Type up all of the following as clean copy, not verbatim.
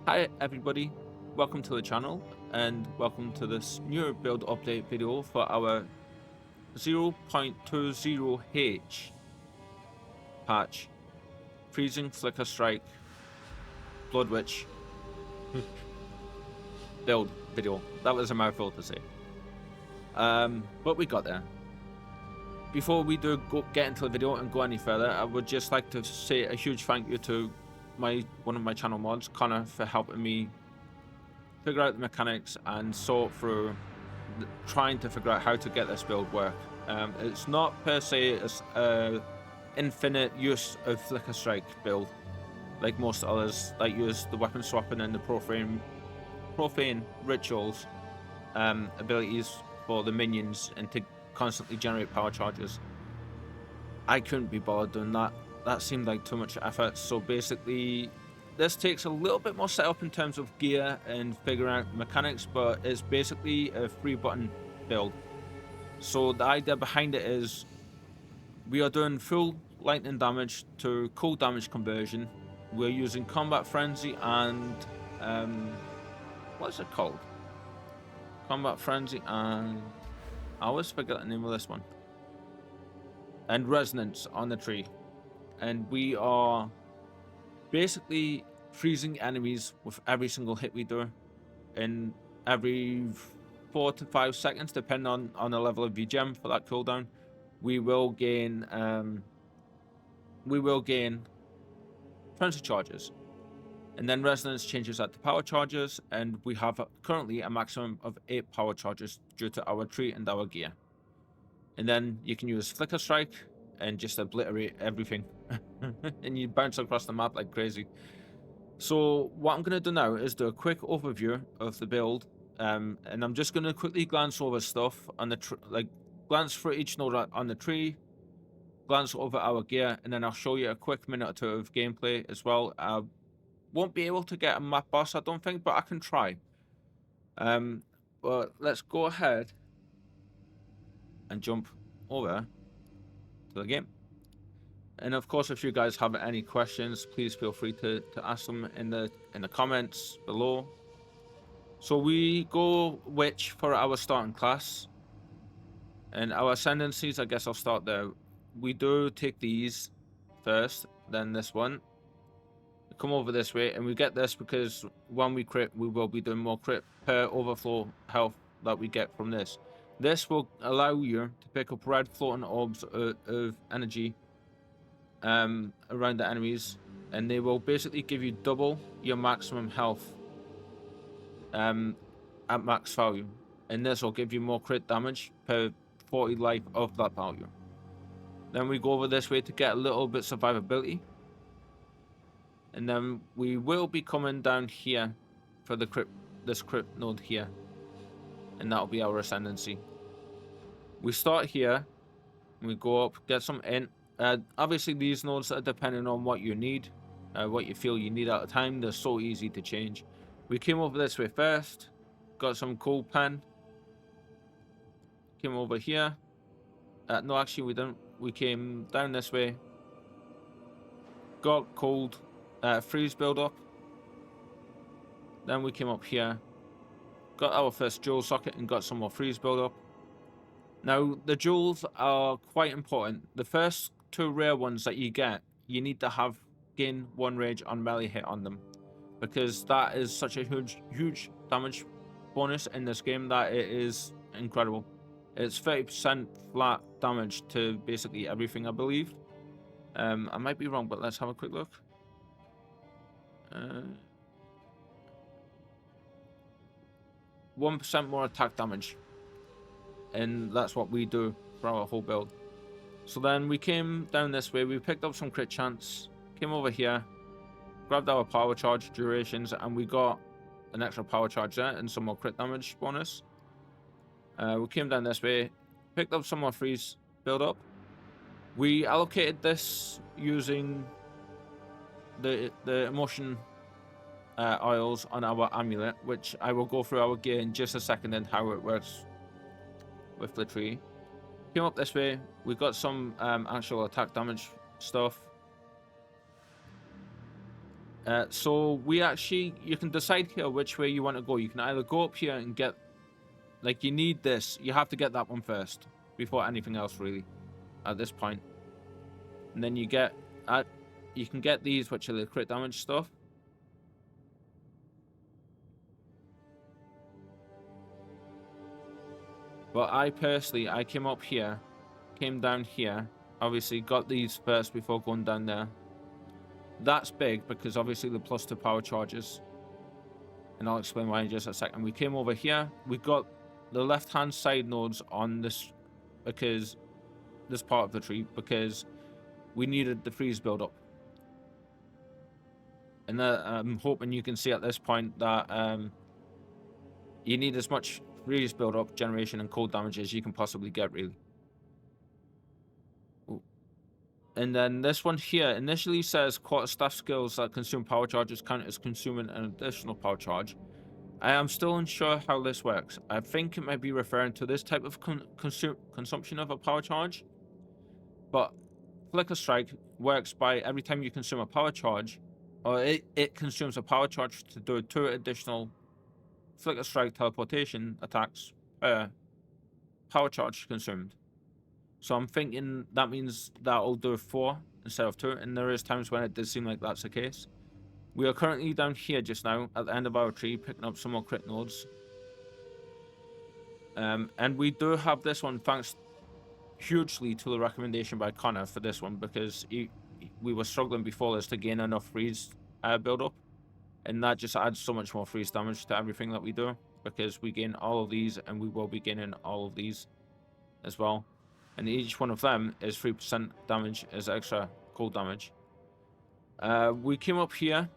Hi everybody, welcome to the channel and welcome to this new build update video for our 0.20H patch, Freezing Flicker Strike Blood Witch build video. That was a mouthful to say. But we got there. Before we do get into the video and go any further, I would just like to say a huge thank you to one of my channel mods, Connor, for helping me figure out the mechanics and sort through trying to figure out how to get this build work. It's not per se a infinite use of Flicker Strike build like most others that use the weapon swapping and the profane rituals abilities for the minions and to constantly generate power charges. I couldn't be bothered doing that. That seemed like too much effort. So basically, this takes a little bit more setup in terms of gear and figuring out mechanics, but it's basically a 3-button build. So the idea behind it is we are doing full lightning damage to cold damage conversion. We're using combat frenzy and what's it called? Combat frenzy and I always forget the name of this one. And resonance on the tree. And we are basically freezing enemies with every single hit we do, in every 4 to 5 seconds, depending on the level of VGem for that cooldown. We will gain frenzy charges, and then resonance changes that to power charges, and we have currently a maximum of 8 power charges due to our tree and our gear. And then you can use Flicker Strike and just obliterate everything. And you bounce across the map like crazy. So what I'm going to do now is do a quick overview of the build, and I'm just going to quickly glance over stuff on the glance through each node on the tree, glance over our gear, and then I'll show you a quick minute or two of gameplay as well. I won't be able to get a map boss, I don't think, but I can try. But let's go ahead and jump over to the game. And of course, if you guys have any questions, please feel free to ask them in the comments below. So we go witch for our starting class, and our ascendancies, I guess I'll start there. We do take these first, then this one. We come over this way, and we get this because when we crit, we will be doing more crit per overflow health that we get from this. This will allow you to pick up red floating orbs of energy around the enemies, and they will basically give you double your maximum health at max value, and this will give you more crit damage per 40 life of that value. Then we go over this way to get a little bit survivability, and then we will be coming down here for the this crypt node here, and that'll be our ascendancy. We start here and we go up, get some int. Obviously these nodes are depending on what you need, what you feel you need at a time. They're so easy to change. We came over this way first, got some cool pen, came over here. No, actually we didn't. We came down this way, got cold freeze build up. Then we came up here, got our first jewel socket and got some more freeze build up. Now the jewels are quite important. The first 2 rare ones that you get, you need to have gain 1 rage on melee hit on them, because that is such a huge damage bonus in this game that it is incredible. It's 30% flat damage to basically everything, I believe. I might be wrong, but let's have a quick look. 1% more attack damage, and that's what we do for our whole build. So then we came down this way, we picked up some crit chance, came over here, grabbed our power charge durations, and we got an extra power charge there and some more crit damage bonus. We came down this way, picked up some more freeze build up. We allocated this using the emotion oils on our amulet, which I will go through our gear in just a second and how it works with the tree. Came up this way, we got some actual attack damage stuff, So you can decide here which way you want to go. You can either go up here and get, like, you need this. You have to get that one first before anything else, really, at this point. And then you can get these, which are the crit damage stuff. But I came up here, came down here, obviously got these first before going down there. That's big because obviously the +2 power charges. And I'll explain why in just a second. We came over here, we got the left-hand side nodes on this part of the tree because we needed the freeze build-up. And I'm hoping you can see at this point that you need as much freeze build-up, generation, and cold damage as you can possibly get, really. And then this one here initially says quarterstaff skills that consume power charges count as consuming an additional power charge. I am still unsure how this works. I think it might be referring to this type of consumption of a power charge. But Flicker Strike works by every time you consume a power charge, or it consumes a power charge to do 2 additional Flicker Strike teleportation attacks per power charge consumed. So I'm thinking that means that'll do 4 instead of 2, and there is times when it does seem like that's the case. We are currently down here just now at the end of our tree, picking up some more crit nodes. And we do have this one thanks hugely to the recommendation by Connor for this one, because we were struggling before this to gain enough freeze build up, and that just adds so much more freeze damage to everything that we do, because we gain all of these and we will be gaining all of these as well. And each one of them is 3% damage as extra cold damage. We came up here,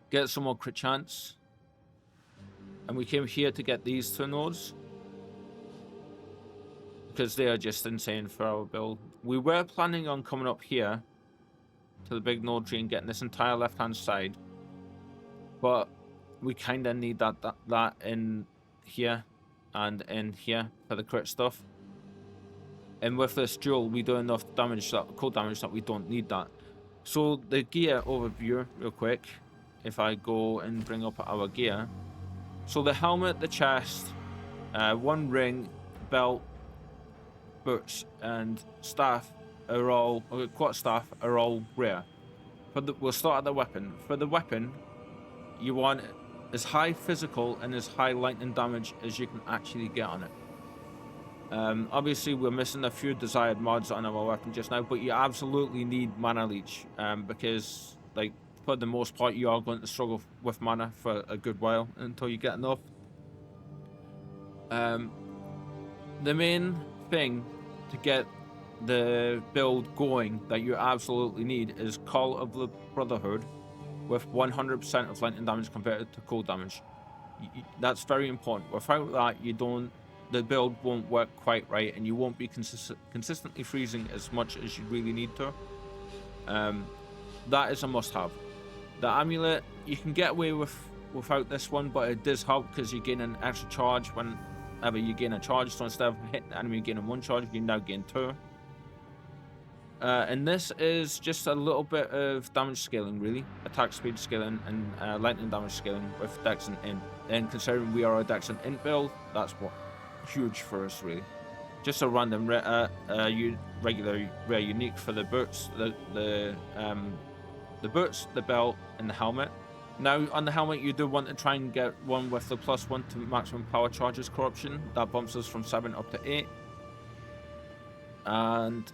get some more crit chance. And we came here to get these 2 nodes, because they are just insane for our build. We were planning on coming up here to the big node tree and getting this entire left-hand side. But we kind of need that in here and in here for the crit stuff. And with this duel, we do enough damage, cold damage, that we don't need that. So the gear overview, real quick, if I go and bring up our gear. So the helmet, the chest, 1 ring, belt, boots, and staff are all, quarter staff are all rare. We'll start at the weapon. For the weapon, you want as high physical and as high lightning damage as you can actually get on it. Obviously, we're missing a few desired mods on our weapon just now, but you absolutely need mana leech, because, like, for the most part, you are going to struggle with mana for a good while until you get enough. The main thing to get the build going that you absolutely need is Call of the Brotherhood with 100% of lightning damage converted to cold damage. That's very important. Without that, the build won't work quite right, and you won't be consistently freezing as much as you really need to. That is a must-have. The amulet, you can get away without this one, but it does help because you gain an extra charge whenever you gain a charge. So instead of hitting the enemy gaining 1 charge, you now gain 2. And this is just a little bit of damage scaling, really. Attack speed scaling and lightning damage scaling with Dex and Int. And considering we are a Dex and Int build, that's what huge for us, really. Just a random regular rare unique for the boots, the boots, the belt, and the helmet. Now on the helmet, you do want to try and get one with the +1 to maximum power charges corruption. That bumps us from 7 up to 8. And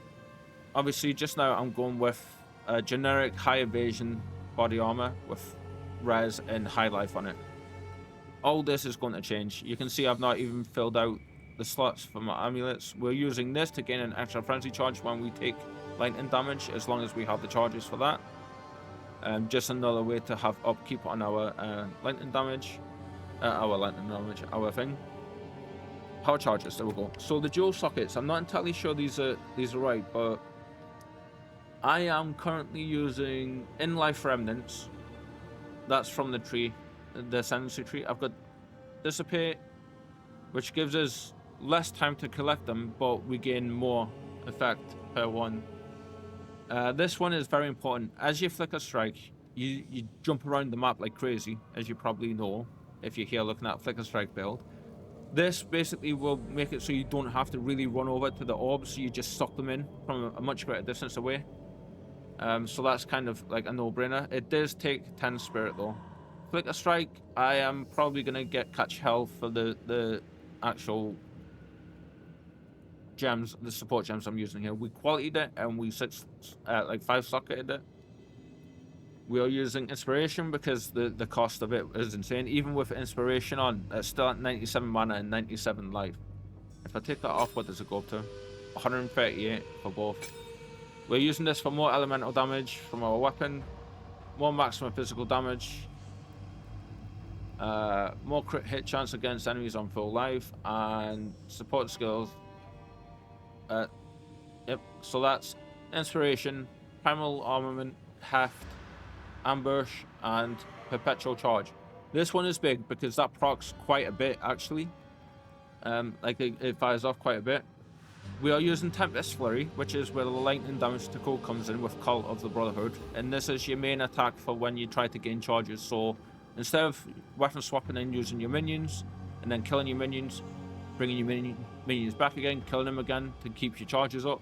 obviously just now I'm going with a generic high evasion body armor with res and high life on it. All this is going to change. You can see I've not even filled out the slots for my amulets. We're using this to gain an extra frenzy charge when we take lightning damage, as long as we have the charges for that. Just another way to have upkeep on our lightning damage. Our thing. Power charges, there we go. So the dual sockets, I'm not entirely sure these are right, but I am currently using in-life remnants. That's from the tree, the Ascendancy tree. I've got Dissipate, which gives us less time to collect them, but we gain more effect per one. This one is very important. As you flicker strike, you jump around the map like crazy, as you probably know if you're here looking at Flicker Strike build. This basically will make it so you don't have to really run over to the orbs, so you just suck them in from a much greater distance away. So that's kind of like a no-brainer. It does take 10 spirit though. Flicker Strike, I am probably going to get catch hell for the actual gems, the support gems I'm using here. We qualityed it and we like 5-socketed it. We are using inspiration because the cost of it is insane. Even with inspiration on, it's still at 97 mana and 97 life. If I take that off, what does it go up to? 138 for both. We're using this for more elemental damage from our weapon, more maximum physical damage, more crit hit chance against enemies on full life, and support skills. Yep, so that's inspiration, primal armament, heft, ambush, and perpetual charge. This one is big because that procs quite a bit actually. Like it fires off quite a bit. We are using Tempest Flurry, which is where the lightning damage to Call comes in with Cult of the Brotherhood, and this is your main attack for when you try to gain charges. So instead of weapon swapping and using your minions and then killing your minions, bringing your minions back again, killing them again to keep your charges up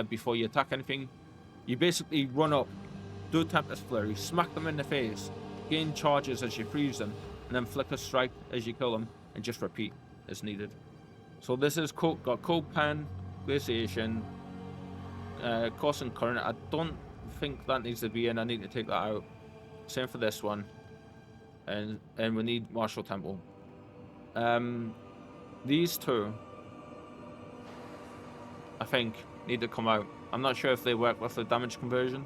before you attack anything, you basically run up, do Tempest Flurry, smack them in the face, gain charges as you freeze them, and then Flicker Strike as you kill them, and just repeat as needed. So this is got Cold Pen, Glaciation, Course and Current. I don't think that needs to be in. I need to take that out. Same for this one. And we need Martial Temple. These two, I think, need to come out. I'm not sure if they work with the damage conversion.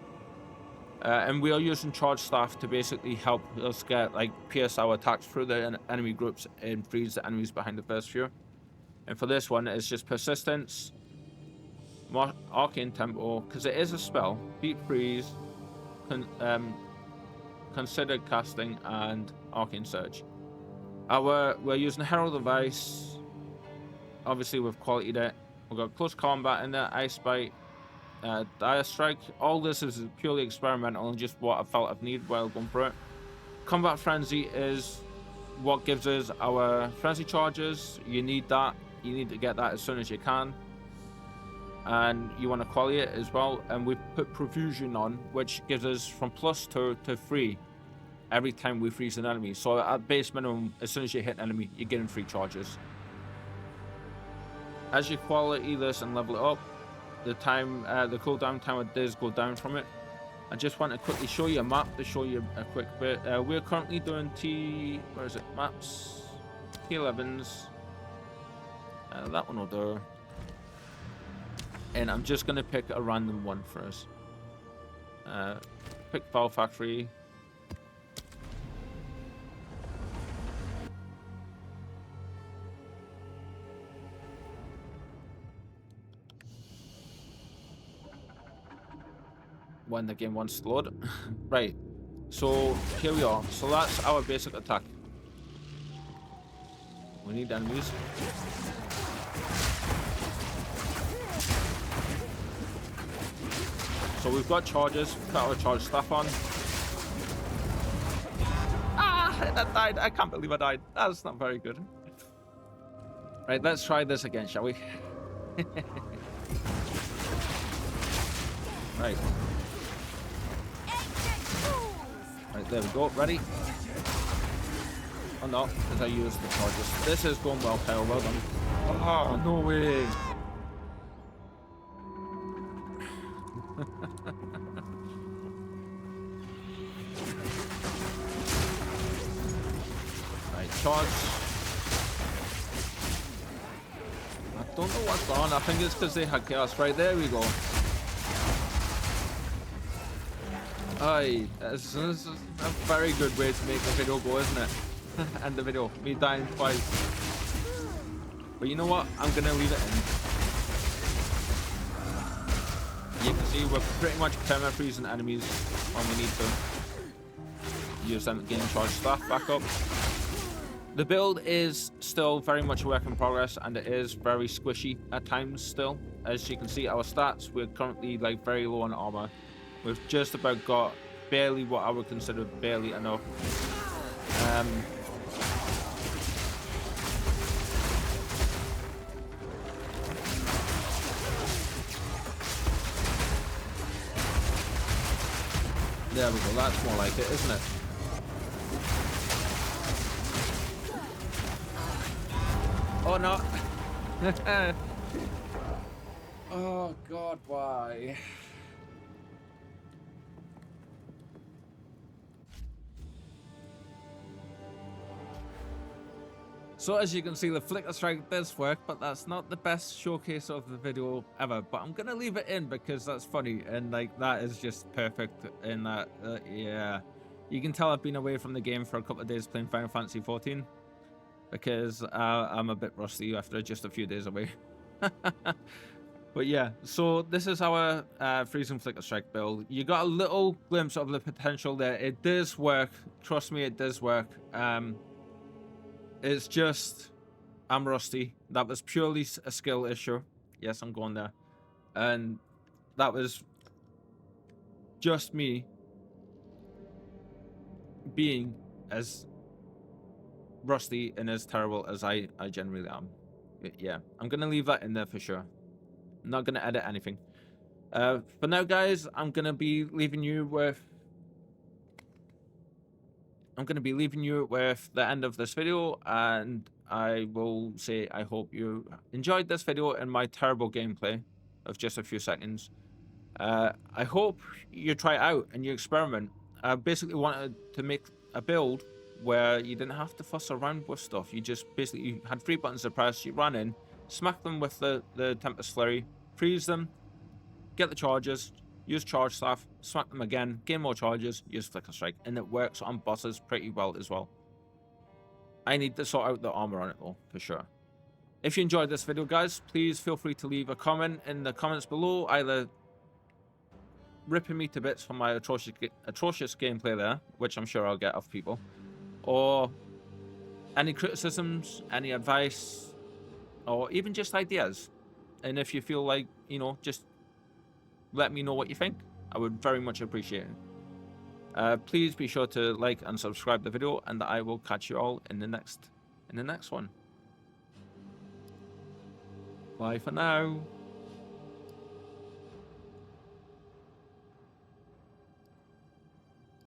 And we are using Charge Staff to basically help us get, like, pierce our attacks through the enemy groups and freeze the enemies behind the first few. And for this one, it's just Persistence, Arcane Tempo, because it is a spell, Deep Freeze, Considered Casting, and Arcane Surge. We're using Herald of Ice, obviously we've qualityed it. We've got Close Combat in there, Ice Bite, Dire Strike. All this is purely experimental and just what I felt I've needed while going through it. Combat Frenzy is what gives us our Frenzy charges. You need that. You need to get that as soon as you can. And you want to quality it as well. And we put Profusion on, which gives us from +2 to 3 every time we freeze an enemy. So at base minimum, as soon as you hit an enemy, you're getting 3 charges. As you quality this and level it up, the cooldown timer does go down from it. I just want to quickly show you a map to show you a quick bit. We're currently doing maps, T11s. That one will do. And I'm just going to pick a random one for us. Pick Foul Factory. When the game wants to load. Right, so here we are. So that's our basic attack. We need enemies. So we've got charges, put our charge staff on. Ah, that died. I can't believe I died. That's not very good. Right, let's try this again, shall we? Right. Right, there we go. Ready? Oh no, because I used the charges. This is going well, Kyle. Well done. Oh, no way. Right, charge. I don't know what's on. I think it's because they had chaos. Right, there we go. Aye, this is a very good way to make a video go, isn't it? End the video. Me dying twice. But you know what? I'm going to leave it in. You can see we're pretty much perma-freezing enemies when we need to. Use them to gain charge staff back up. The build is still very much a work in progress, and it is very squishy at times still. As you can see, our stats, we're currently like very low on armor. We've just about got barely what I would consider barely enough. There we go, that's more like it, isn't it? Oh no! Oh god, why? So as you can see, the flicker strike does work, but that's not the best showcase of the video ever. But I'm gonna leave it in because that's funny, and like that is just perfect. In that, yeah, you can tell I've been away from the game for a couple of days playing Final Fantasy 14 because I'm a bit rusty after just a few days away. But yeah, so this is our freezing flicker strike build. You got a little glimpse of the potential there. It does work. Trust me, it does work. It's just, I'm rusty. That was purely a skill issue. Yes, I'm going there. And that was just me being as rusty and as terrible as I generally am. But yeah, I'm going to leave that in there for sure. I'm not going to edit anything. For now, guys, I'm going to be leaving you with the end of this video, and I will say I hope you enjoyed this video and my terrible gameplay of just a few seconds. I hope you try it out and you experiment. I basically wanted to make a build where you didn't have to fuss around with stuff. You just basically had 3 buttons to press, you ran in, smack them with the Tempest Flurry, freeze them, get the charges, use charge staff, smack them again, gain more charges, use flicker strike, and it works on bosses pretty well as well. I need to sort out the armor on it though, for sure. If you enjoyed this video, guys, please feel free to leave a comment in the comments below, either ripping me to bits for my atrocious gameplay there, which I'm sure I'll get off people, or any criticisms, any advice, or even just ideas. And if you feel like, you know, just let me know what you think. I would very much appreciate it. Please be sure to like and subscribe the video, and I will catch you all in the next one. Bye for now.